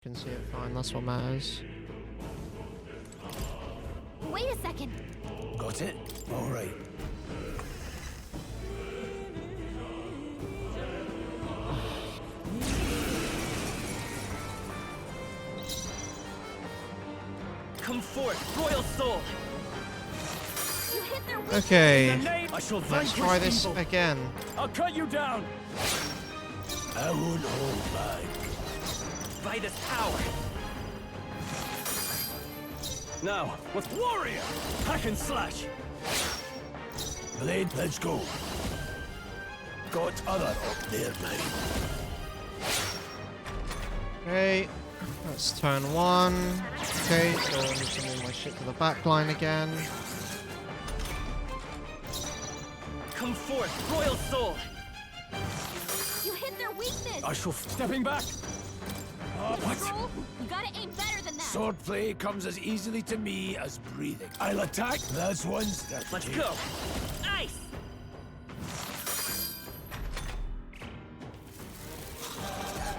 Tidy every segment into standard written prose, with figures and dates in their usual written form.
can see it fine. That's what matters. Wait a second. Got it? All right. Come forth, royal soul. You hit their weak. Okay, I shall let's try this evil. again. I'll cut you down I won't hold back. by this power. Now, with warrior, hack and slash. Blade, let's go. Got other up there now. Okay, that's turn 1. Okay, so I need to move my shit to the back line again. Come forth, royal soul. You hit their weakness. I shall stepping back. What? Roll, you gotta aim better than that. Swordplay comes as easily to me as breathing. I'll attack. That's one strategy. Let's go. Ice.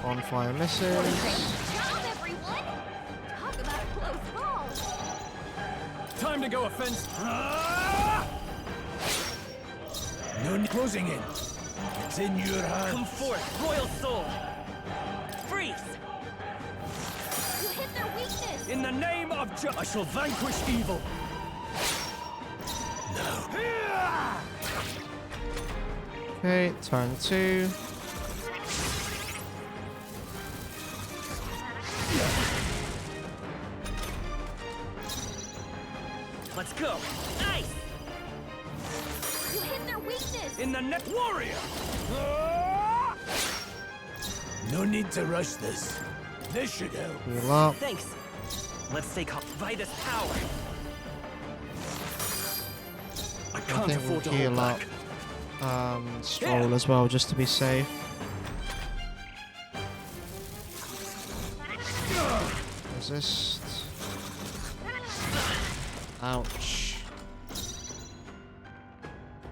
Bonfire misses. Great job, everyone. Talk about a close call. Time to go offense. No closing in. It's in your hands. Come forth, royal soul. Freeze. You hit their weakness. In the name of I shall vanquish evil. Okay, turn 2. Let's go. Ice. You hit their weakness. In the neck warrior. No need to rush this. This should help. Heal up. Thanks. Let's take by this power. I I can't think we'll afford to hold heal up. back. Stroll as well, just to be safe. Resist. Ouch.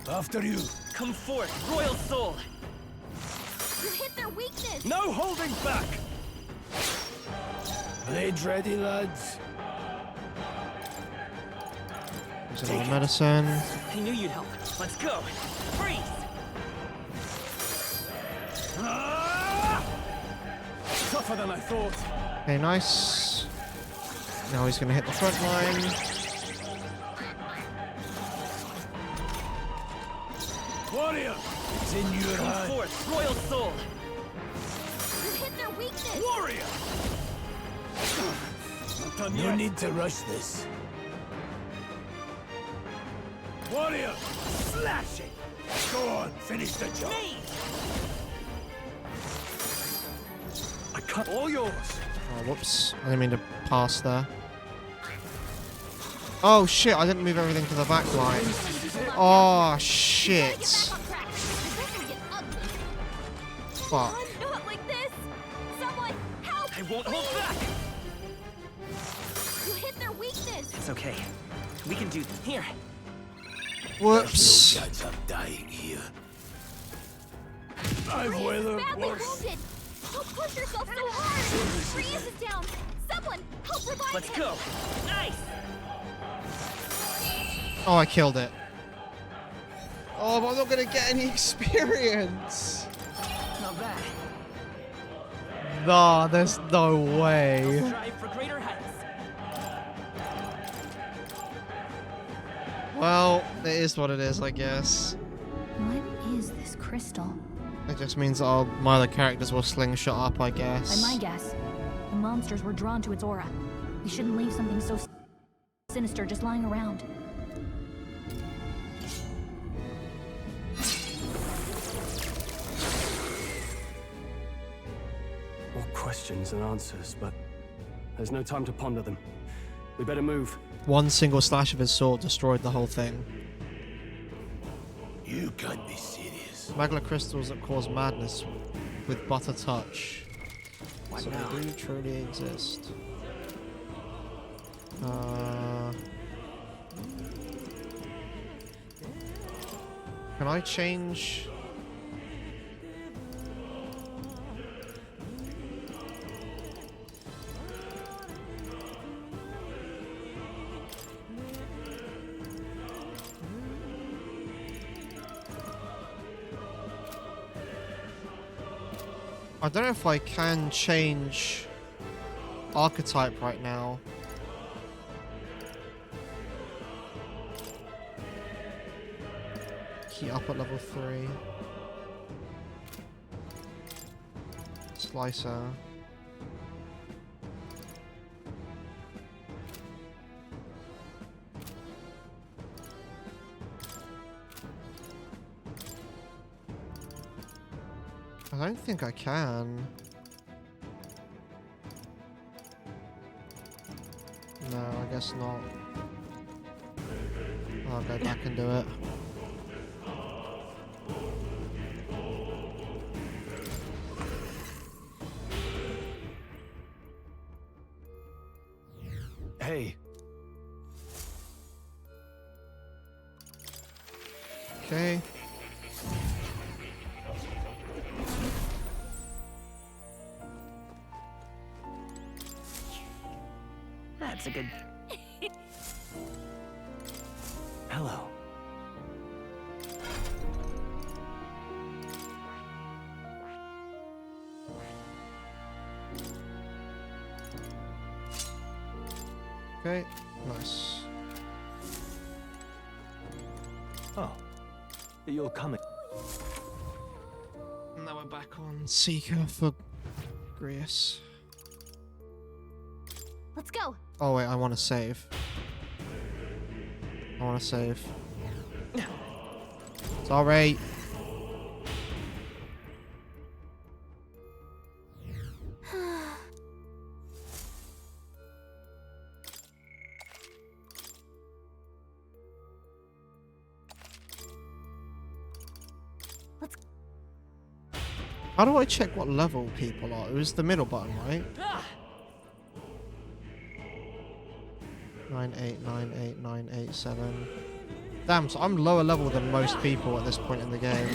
After you. Come forth, royal soul. You hit their weakness. No holding back. Blades ready, lads. There's another medicine. I knew you'd help. Let's go. Freeze. Tougher than I thought. Okay, nice. Now he's gonna hit the front line. Warrior, it's in your Come hands. forth, royal soul. You hit their weakness. Warrior. Not done No yet. need to rush this. Warrior, slash it. Go on, finish the job. Me. I cut all yours. Oh, whoops. I didn't mean to pass there. Oh shit, I didn't move everything to the back line. Oh shit. Get back on track. This doesn't get ugly. Fuck. Not like this. Someone help. I won't hold back. You hit their weakness. It's okay. We can do here. Whoops. No chance of dying here. I've Freeze is weathered badly worse. wounded. Don't push yourself so hard. Freeze is down. Someone help revive Let's him. go. Nice. Oh, I killed it. Oh, but I'm not gonna get any experience. Not bad. Nah, there's no way. Strive for greater heights. Well, it is what it is, I guess. What is this crystal? It just means that my other characters will slingshot up, I guess. By my guess, the monsters were drawn to its aura. We shouldn't leave something so sinister just lying around. More questions than answers, but there's no time to ponder them. We better move. One single slash of his sword destroyed the whole thing. You can't be serious. Magla crystals that cause madness with but a touch. So they do truly exist. Can I change? I don't know if I can change archetype right now. Key up at level 3. Slicer. I don't think I can. No, I guess not. I'll go back and do it. Hey. Okay. That's a good... Hello. Okay. Nice. Oh. You're coming. Now we're back on Seeker for Grius. Let's go. Oh wait, I want to save. I want to save. Sorry. How do I check what level people are? It was the middle button, right? 9898987. Damn, so I'm lower level than most people at this point in the game.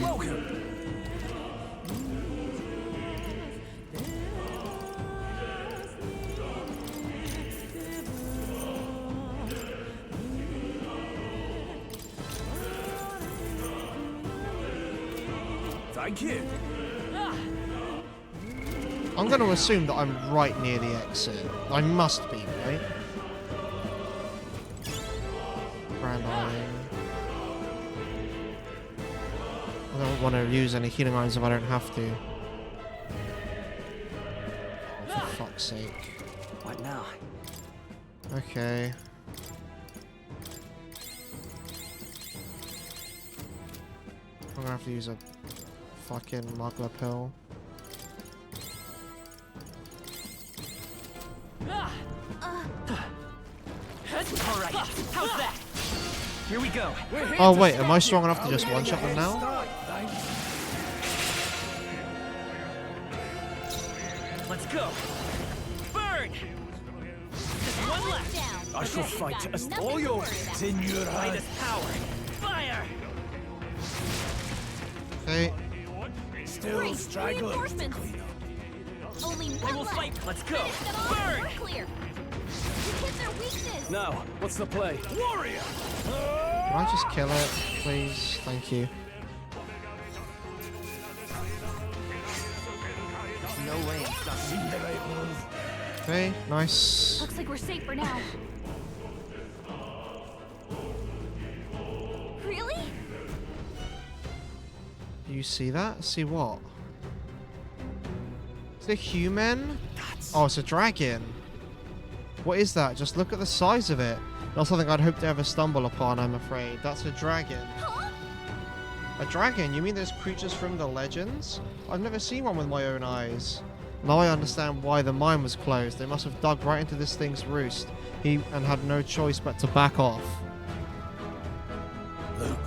Thank you. I'm going to assume that I'm right near the exit. I must be, right? Grand Iron. I don't want to use any healing items if I don't have to. Oh, for fuck's sake. What now? Okay. I'm going to have to use a fucking Mugler pill. Alright, how's that? Here we go. Oh wait, am I strong enough to just one-shot them now? Let's go. Burn! Just one left. Down. I shall Okay, fight got as nothing all to your worry about. it's in your By hand. this power. Fire! Okay. Still Great, stragglers to reinforcements. clean up. Only They one will left. fight. Let's go. Finish them off. Burn! We're clear. You hit their weakness. Now, what's the play? Warrior! Can I just kill it, please? Thank you. No way. It's not See the right move. Okay, nice. Looks like we're safe for now. Really? Do you see that? See what? Is it a human? Oh, it's a dragon. What is that? Just look at the size of it. Not something I'd hope to ever stumble upon, I'm afraid. That's a dragon. Huh? A dragon? You mean those creatures from the legends? I've never seen one with my own eyes. Now I understand why the mine was closed. They must have dug right into this thing's roost. And had no choice but to back off. Luke,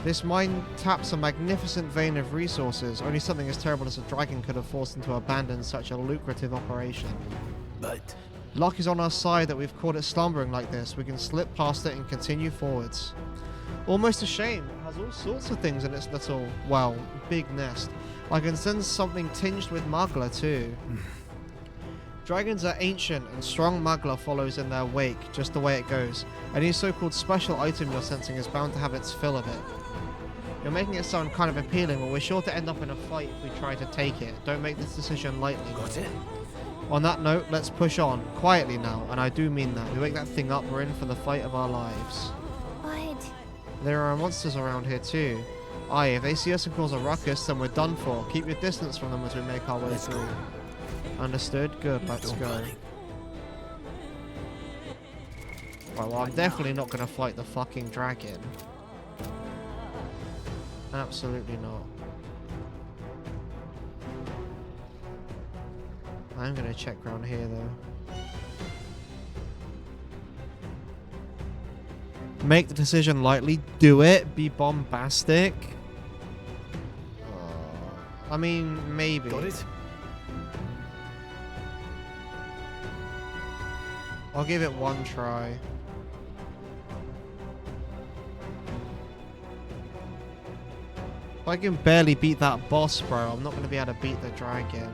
This mine taps a magnificent vein of resources. Only something as terrible as a dragon could have forced them to abandon such a lucrative operation. but Luck is on our side that we've caught it slumbering like this. We can slip past it and continue forwards. Almost a shame. It has all sorts of things in its little, well, big nest. I can sense something tinged with Mugler too. Dragons are ancient and strong Mugler follows in their wake, just the way it goes. Any so-called special item you're sensing is bound to have its fill of it. You're making it sound kind of appealing, but we're sure to end up in a fight if we try to take it. Don't make this decision lightly. Got it? On that note, let's push on. Quietly now, and I do mean that. We wake that thing up, we're in for the fight of our lives. But There are monsters around here too. Aye, if they see us and cause a ruckus, then we're done for. Keep your distance from them as we make our way Let's through. go. Understood? Good, let's Don't go. panic. Right, well, I'm definitely not going to fight the fucking dragon. Absolutely not. I'm going to check around here, though. Make the decision lightly. Do it. Be bombastic. I mean, maybe. Got it? I'll give it one try. If I can barely beat that boss, bro, I'm not going to be able to beat the dragon.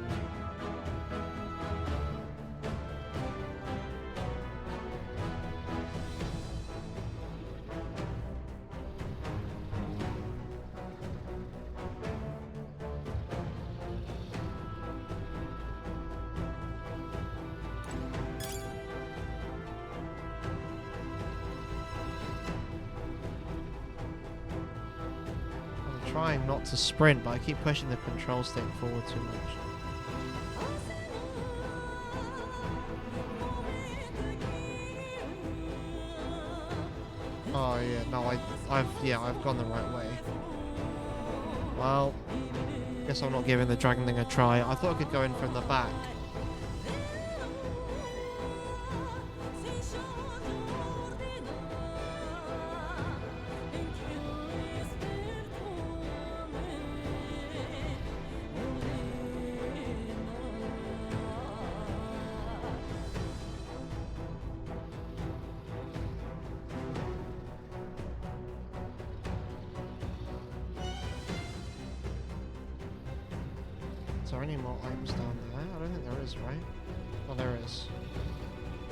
Trying not to sprint, but I keep pushing the control stick forward too much. Oh yeah, no, I've gone the right way. Well, guess I'm not giving the dragon thing a try. I thought I could go in from the back. Is there any more items down there? I don't think there is, right? Oh, there is.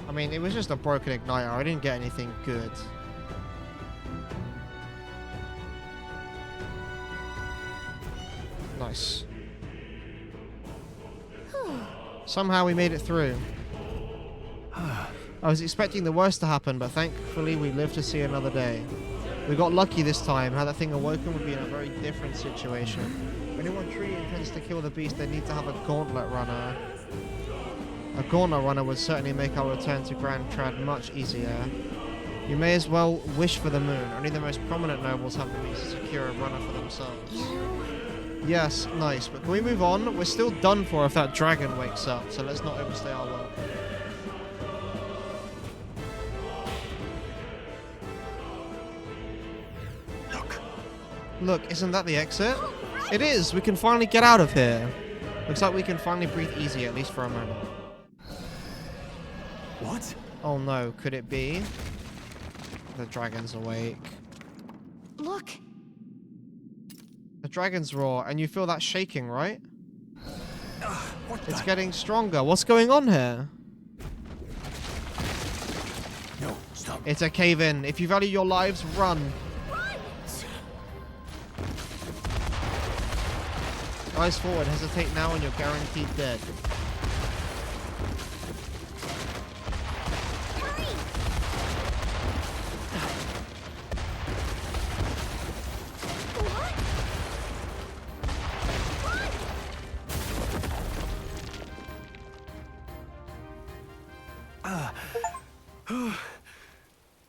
I mean, it was just a broken igniter. I didn't get anything good. Nice. Somehow we made it through. I was expecting the worst to happen, but thankfully we lived to see another day. We got lucky this time. Had that thing awoken, would be in a very different situation. If anyone truly intends to kill the beast, they need to have a gauntlet runner. A gauntlet runner would certainly make our return to Grand Trad much easier. You may as well wish for the moon. Only the most prominent nobles have the means to secure a runner for themselves. Yes, nice. But can we move on? We're still done for if that dragon wakes up, so let's not overstay our welcome. Look, isn't that the exit? It is! We can finally get out of here. Looks like we can finally breathe easy, at least for a moment. What? Oh no, could it be? The dragon's awake. Look! The dragon's roar, and you feel that shaking, right? What It's the? getting stronger. What's going on here? No, stop. It's a cave-in. If you value your lives, run. Eyes forward. Hesitate now and you're guaranteed dead.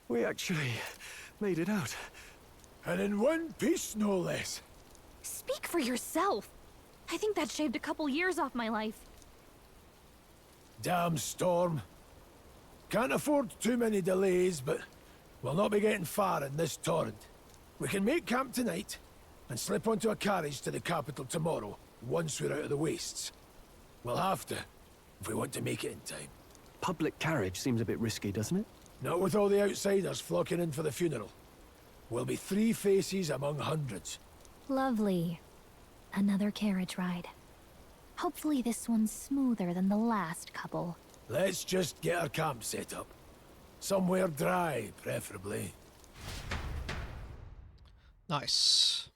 We actually made it out. And in one piece, no less. Speak for yourself! I think that shaved a couple years off my life. Damn storm. Can't afford too many delays, but we'll not be getting far in this torrent. We can make camp tonight and slip onto a carriage to the capital tomorrow, once we're out of the wastes. We'll have to, if we want to make it in time. Public carriage seems a bit risky, doesn't it? Not with all the outsiders flocking in for the funeral. We'll be 3 faces among hundreds. Lovely. Another carriage ride. Hopefully this one's smoother than the last couple. Let's just get our camp set up. Somewhere dry, preferably. Nice.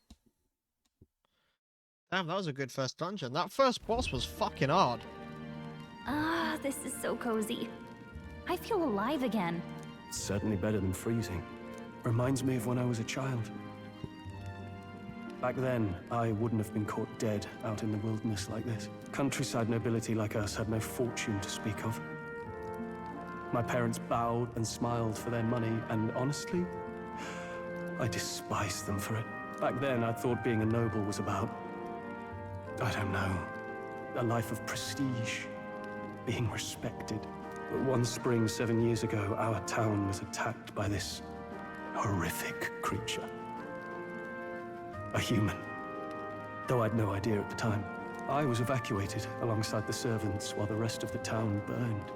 Damn, that was a good first dungeon. That first boss was fucking hard. Ah, this is so cozy. I feel alive again. It's certainly better than freezing. Reminds me of when I was a child. Back then, I wouldn't have been caught dead out in the wilderness like this. Countryside nobility like us had no fortune to speak of. My parents bowed and smiled for their money, and honestly, I despised them for it. Back then, I thought being a noble was about, I don't know, a life of prestige, being respected. But one spring 7 years ago, our town was attacked by this horrific creature. A human. Though I'd no idea at the time. I was evacuated alongside the servants while the rest of the town burned.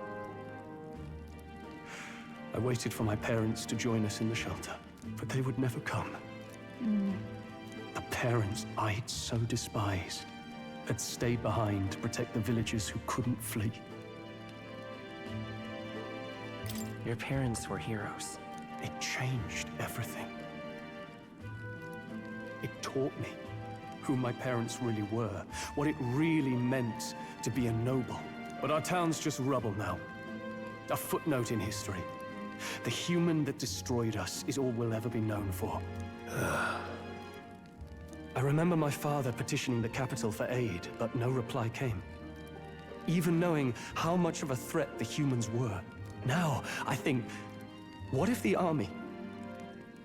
I waited for my parents to join us in the shelter, but they would never come. The parents I'd so despised had stayed behind to protect the villagers who couldn't flee. Your parents were heroes. It changed everything. It taught me who my parents really were, what it really meant to be a noble. But our town's just rubble now. A footnote in history. The human that destroyed us is all we'll ever be known for. I remember my father petitioning the capital for aid, but no reply came. Even knowing how much of a threat the humans were. Now, I think, what if the army?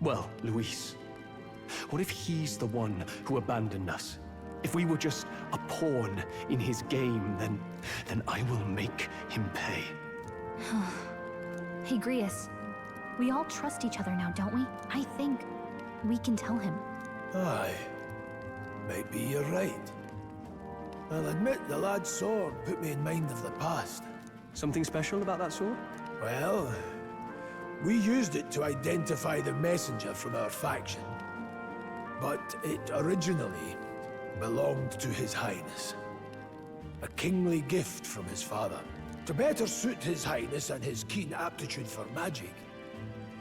Well, Luis. What if he's the one who abandoned us? If we were just a pawn in his game, then I will make him pay. Hey, Grius. We all trust each other now, don't we? I think we can tell him. Aye. Maybe you're right. I'll admit the lad's sword put me in mind of the past. Something special about that sword? Well, we used it to identify the messenger from our faction. But it originally belonged to His Highness. A kingly gift from his father. To better suit His Highness and his keen aptitude for magic,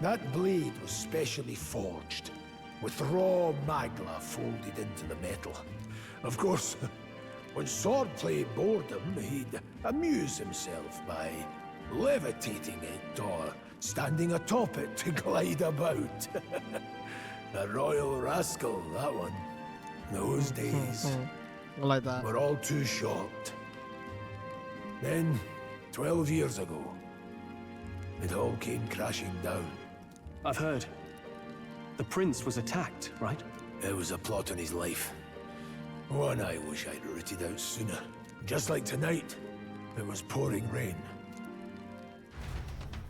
that blade was specially forged, with raw magla folded into the metal. Of course, when swordplay bored him, he'd amuse himself by levitating it or standing atop it to glide about. A royal rascal, that one. Those days I like that. were all too short. Then, 12 years ago, it all came crashing down. I've heard. The prince was attacked, right? It was a plot on his life. One I wish I'd rooted out sooner. Just like tonight, it was pouring rain.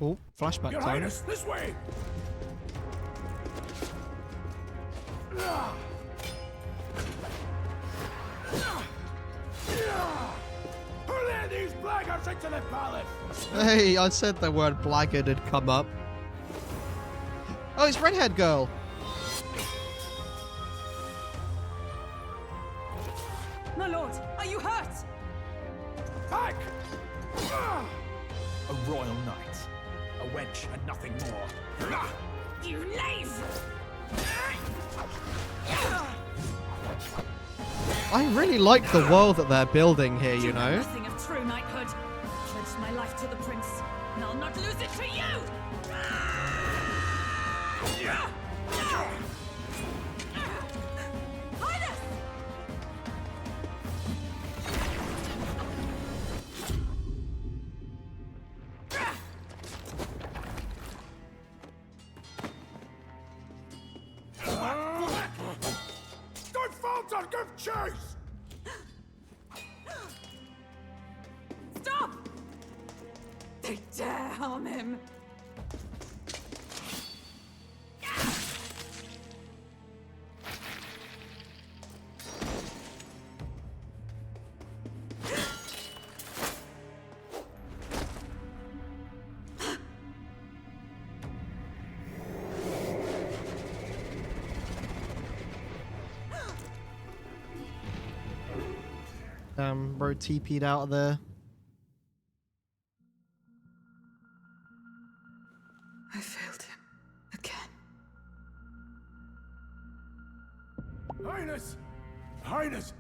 Oh, flashback Your time. Highness, this way! Hurry these blackguards into the palace! Hey, I said the word blackguard had come up. Oh, it's redhead girl. My lord, are you hurt? Back! A royal knight. A wench and nothing more. You knave! I really like the world that they're building here, you know? Nothing of true knighthood. Pledged my life to the prince, and I'll not lose it to you! Highness! Don't falter! Give chase! Stop! They dare harm him. Bro TP'd out of there. I failed him. Again. Highness! Highness!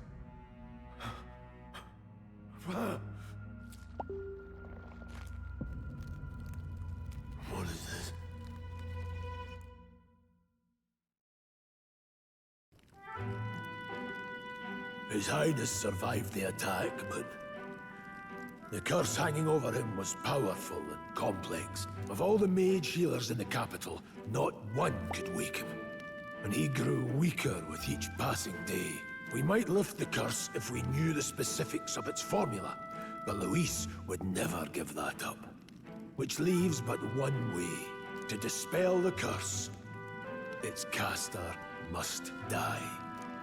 His Highness survived the attack, but the curse hanging over him was powerful and complex. Of all the mage healers in the capital, not one could wake him. And he grew weaker with each passing day. We might lift the curse if we knew the specifics of its formula, but Luis would never give that up. Which leaves but one way. To dispel the curse, its caster must die.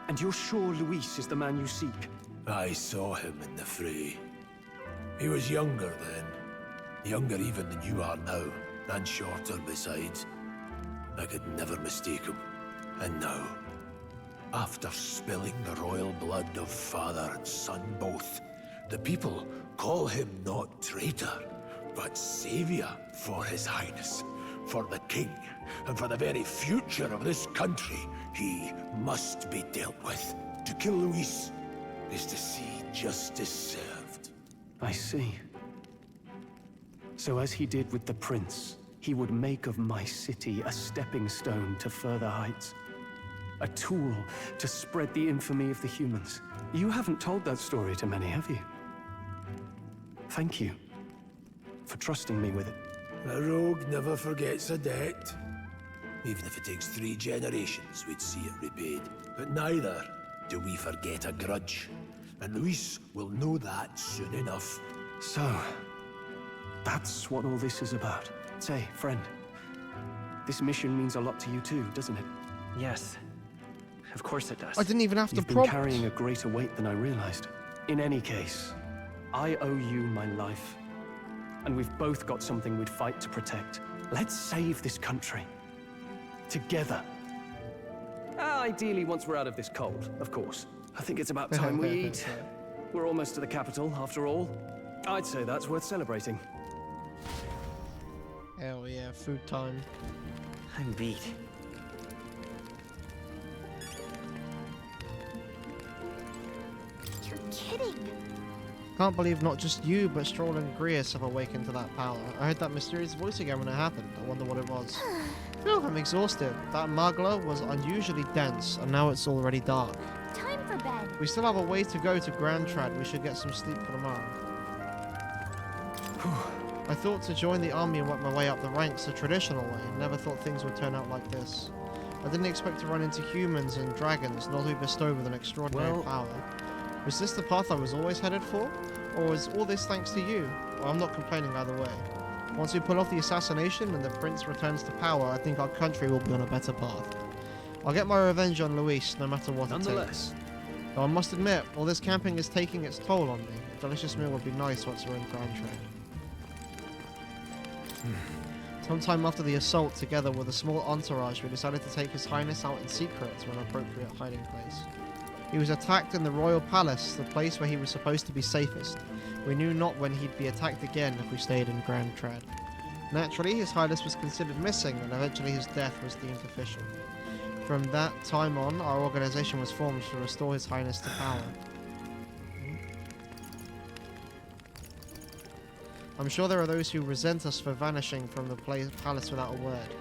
And you're sure Luis is the man you seek? I saw him in the fray. He was younger then. Younger even than you are now, and shorter besides. I could never mistake him. And now, after spilling the royal blood of father and son both, the people call him not traitor, but savior for his highness, for the king, and for the very future of this country. He must be dealt with. To kill Luis is to see justice served. I see. So as he did with the prince, he would make of my city a stepping stone to further heights. A tool to spread the infamy of the humans. You haven't told that story to many, have you? Thank you for trusting me with it. A rogue never forgets a debt. Even if it takes 3 generations, we'd see it repaid. But neither do we forget a grudge. And Luis will know that soon enough. So, that's what all this is about. Say, friend, this mission means a lot to you too, doesn't it? Yes. Of course it does. I didn't even have to You've been prompt. carrying a greater weight than I realized. In any case, I owe you my life. And we've both got something we'd fight to protect. Let's save this country. Together. Ideally, once we're out of this cold, of course. I think it's about time we eat. We're almost to the capital, after all. I'd say that's worth celebrating. Hell yeah, food time. I'm beat. You're kidding. Can't believe not just you, but Stroll and Grius have awakened to that power. I heard that mysterious voice again when it happened. I wonder what it was. Phew, I'm exhausted. That magla was unusually dense, and now it's already dark. Time for bed. We still have a way to go to Grand Trad. We should get some sleep for tomorrow. I thought to join the army and work my way up the ranks the traditional way. Never thought things would turn out like this. I didn't expect to run into humans and dragons, nor to be bestowed with an extraordinary power. Was this the path I was always headed for? Or was all this thanks to you? Well, I'm not complaining either way. Once we pull off the assassination and the prince returns to power, I think our country will be on a better path. I'll get my revenge on Luis, no matter what it takes. Though I must admit, all this camping is taking its toll on me. A delicious meal would be nice once we're in Grand Trade. Sometime after the assault, together with a small entourage, we decided to take His Highness out in secret to an appropriate hiding place. He was attacked in the royal palace, the place where he was supposed to be safest. We knew not when he'd be attacked again if we stayed in Grand Trad. Naturally, His Highness was considered missing, and eventually his death was deemed official. From that time on, our organization was formed to restore His Highness to power. I'm sure there are those who resent us for vanishing from the palace without a word.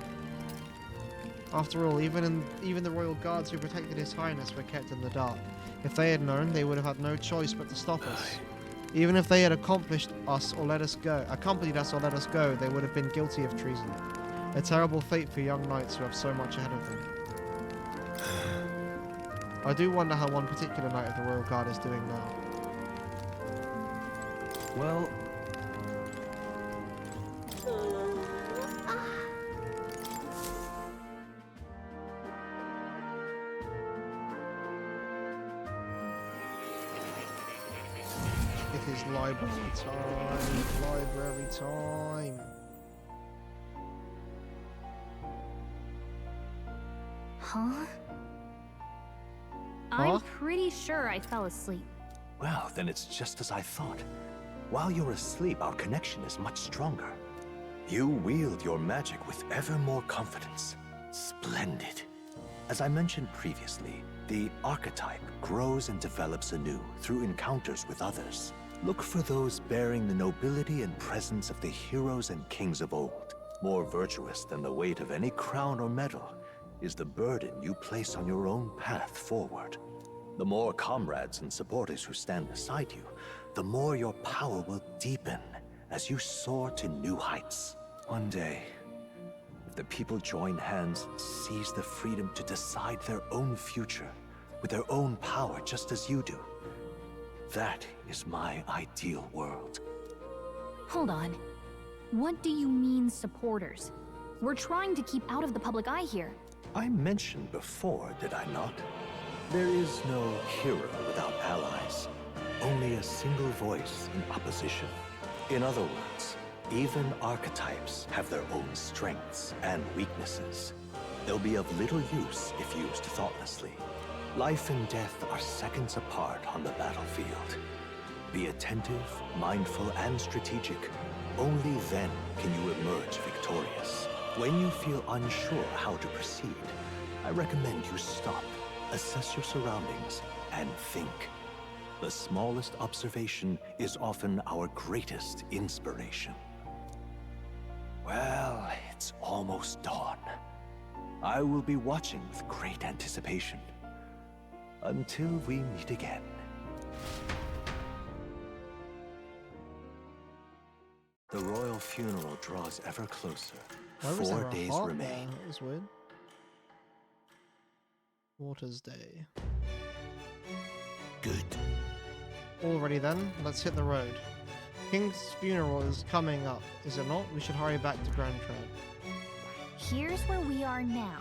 After all, even the royal guards who protected His Highness were kept in the dark. If they had known, they would have had no choice but to stop us. Even if they had accompanied us or let us go, they would have been guilty of treason. A terrible fate for young knights who have so much ahead of them. I do wonder how one particular knight of the royal guard is doing now. Well, it is library time. Library time. Huh? I'm pretty sure I fell asleep. Well, then it's just as I thought. While you're asleep, our connection is much stronger. You wield your magic with ever more confidence. Splendid. As I mentioned previously, the archetype grows and develops anew through encounters with others. Look for those bearing the nobility and presence of the heroes and kings of old. More virtuous than the weight of any crown or medal is the burden you place on your own path forward. The more comrades and supporters who stand beside you, the more your power will deepen as you soar to new heights. One day, if the people join hands and seize the freedom to decide their own future with their own power just as you do, that is my ideal world. Hold on. What do you mean, supporters? We're trying to keep out of the public eye here. I mentioned before, did I not? There is no hero without allies. Only a single voice in opposition. In other words, even archetypes have their own strengths and weaknesses. They'll be of little use if used thoughtlessly. Life and death are seconds apart on the battlefield. Be attentive, mindful, and strategic. Only then can you emerge victorious. When you feel unsure how to proceed, I recommend you stop, assess your surroundings, and think. The smallest observation is often our greatest inspiration. Well, it's almost dawn. I will be watching with great anticipation. Until we meet again. The royal funeral draws ever closer. Why was there 4 a days heart remain. there? That was weird. Water's Day. Good. Already then, let's hit the road. King's funeral is coming up, is it not? We should hurry back to Grand Tread. Here's where we are now.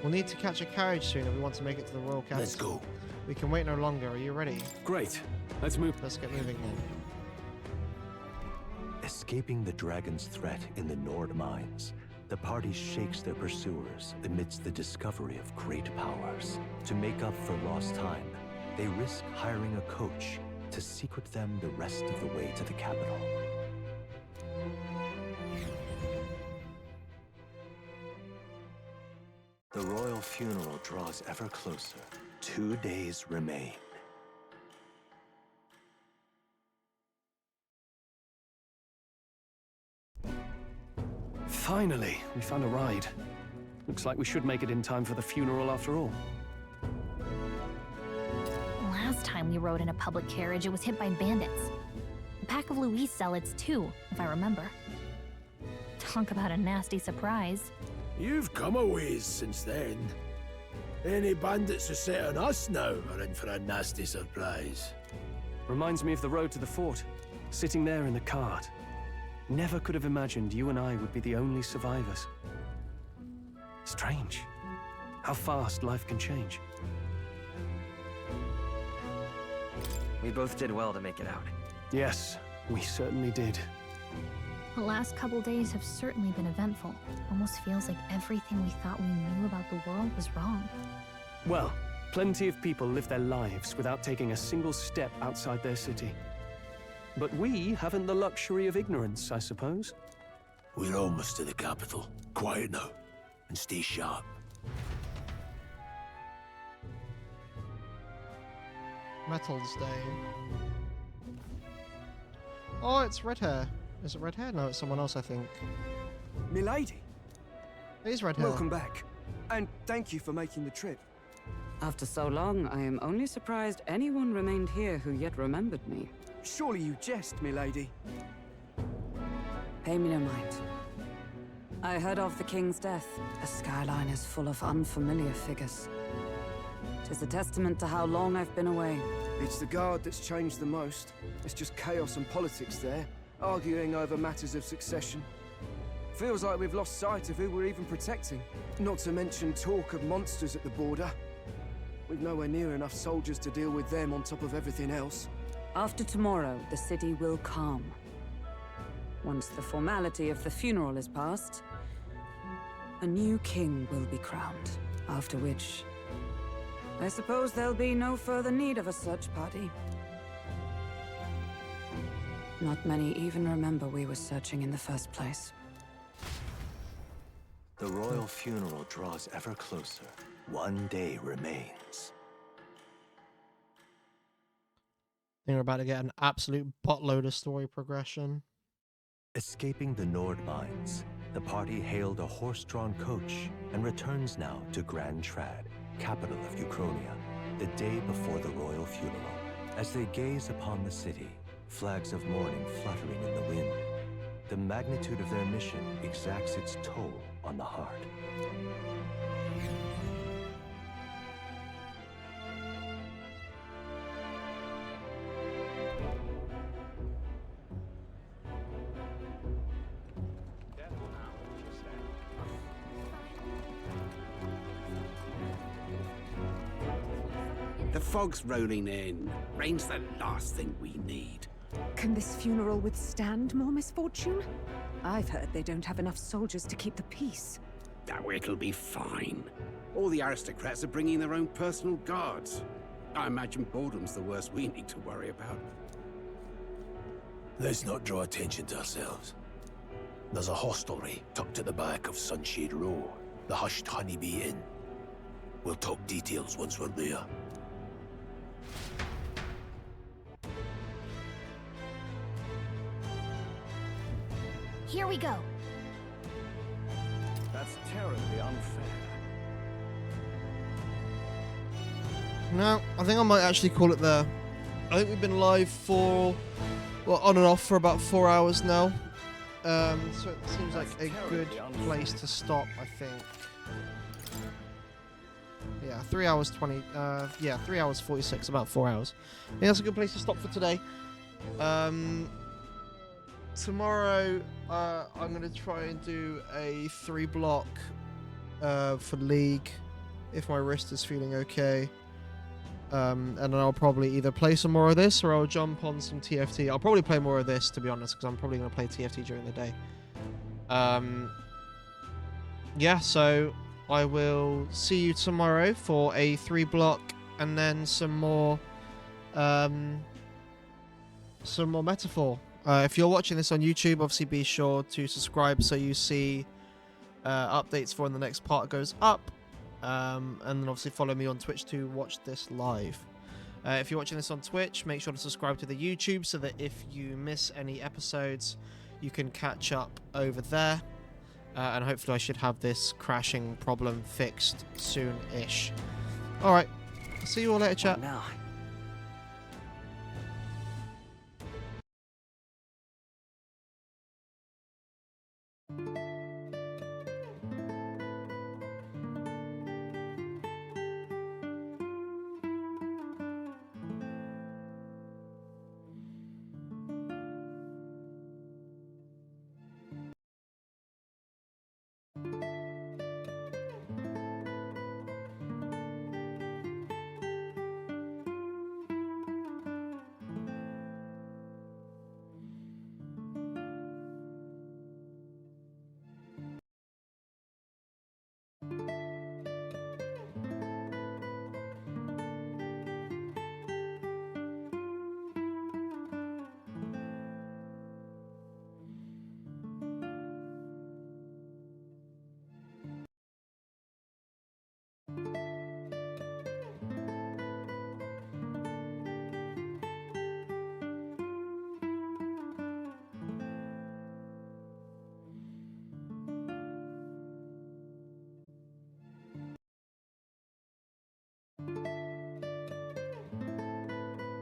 We'll need to catch a carriage soon if we want to make it to the royal capital. Let's go. We can wait no longer. Are you ready? Great. Let's move. Let's get moving then. Escaping the dragon's threat in the Nord mines, the party shakes their pursuers amidst the discovery of great powers. To make up for lost time, they risk hiring a coach to secret them the rest of the way to the capital. The royal funeral draws ever closer. 2 days remain. Finally, we found a ride. Looks like we should make it in time for the funeral after all. Last time we rode in a public carriage, it was hit by bandits. A pack of Louis zealots too, if I remember. Talk about a nasty surprise. You've come a ways since then. Any bandits who set on us now are in for a nasty surprise. Reminds me of the road to the fort. Sitting there in the cart. Never could have imagined you and I would be the only survivors. Strange. How fast life can change. We both did well to make it out. Yes, we certainly did. The last couple days have certainly been eventful. Almost feels like everything we thought we knew about the world was wrong. Well, plenty of people live their lives without taking a single step outside their city. But we haven't the luxury of ignorance, I suppose. We're almost to the capital. Quiet now, and stay sharp. Metals Day. Oh, it's red hair. Is it red hair? No, it's someone else, I think. Milady, It is red hair. welcome back. And thank you for making the trip. After so long, I am only surprised anyone remained here who yet remembered me. Surely you jest, milady. Pay me no mind. I heard of the king's death. The skyline is full of unfamiliar figures. 'Tis a testament to how long I've been away. It's the guard that's changed the most. It's just chaos and politics there, arguing over matters of succession. Feels like we've lost sight of who we're even protecting. Not to mention talk of monsters at the border. We've nowhere near enough soldiers to deal with them on top of everything else. After tomorrow, the city will calm. Once the formality of the funeral is past, a new king will be crowned. After which, I suppose there'll be no further need of a search party. Not many even remember we were searching in the first place. The royal funeral draws ever closer. 1 day remains. I think we're about to get an absolute buttload of story progression. Escaping the Nord mines, the party hailed a horse-drawn coach and returns now to Grand Trad. capital of Uchronia, the day before the royal funeral. As they gaze upon the city, flags of mourning fluttering in the wind, the magnitude of their mission exacts its toll on the heart. The fog's rolling in. Rain's the last thing we need. Can this funeral withstand more misfortune? I've heard they don't have enough soldiers to keep the peace. Oh, it'll be fine. All the aristocrats are bringing their own personal guards. I imagine boredom's the worst we need to worry about. Let's not draw attention to ourselves. There's a hostelry tucked at the back of Sunshade Row, the Hushed Honeybee Inn. We'll talk details once we're there. Here we go. That's terribly unfair. No, I think I might actually call it there. I think we've been live for, well, on and off for about 4 hours now. So it seems like a good place to stop, I think. Yeah, 3 hours 20, yeah, 3 hours 46, about 4 hours. I think that's a good place to stop for today. Tomorrow, I'm going to try and do a 3-block for League, if my wrist is feeling okay. And then I'll probably either play some more of this, or I'll jump on some TFT. I'll probably play more of this, to be honest, because I'm probably going to play TFT during the day. Yeah, so I will see you tomorrow for a 3-block, and then some more Metaphor. If you're watching this on YouTube, obviously be sure to subscribe so you see updates for when the next part goes up. And then obviously follow me on Twitch to watch this live. If you're watching this on Twitch, make sure to subscribe to the YouTube so that if you miss any episodes, you can catch up over there. And hopefully I should have this crashing problem fixed soon-ish. Alright, see you all later, chat. Now.